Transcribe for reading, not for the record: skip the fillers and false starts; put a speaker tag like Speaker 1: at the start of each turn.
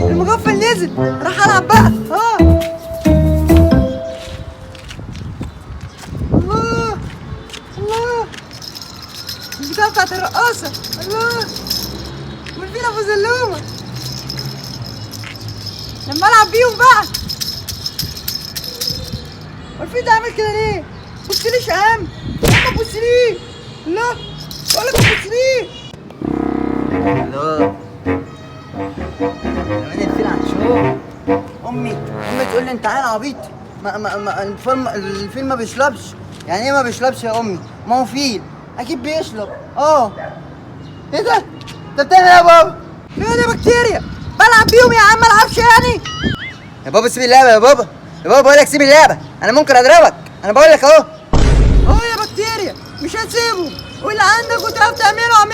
Speaker 1: المغفل نزل، راح العب بقى. الله الله، البتاعة بتاعت الرقاصة. الله، امال فين ابو زلومة لما العب بيهم بقى؟ امال فين ده عامل كده ليه؟ بصليش يا عم، ما تبصليش. الله، بقولك ما تبصليش. الله، كمان الفيل هتشوف. امي تقول لي انت عيل عبيط، الفيل ما بيشربش. يعني ايه ما بيشربش يا امي؟ ما هو فيل اكيد بيشرب. ايه ده؟ انت بتعمل ايه يا بابا؟ فين يا بكتيريا؟ بلعب بيهم يا عم، العبش يعني. يا بابا سيب اللعبه يا بابا. يا بابا بقول لك سيب اللعبه، انا ممكن اضربك. انا بقول لك اهو. يا بكتيريا مش هتسيبه، واللي عندك وتعرف تعمله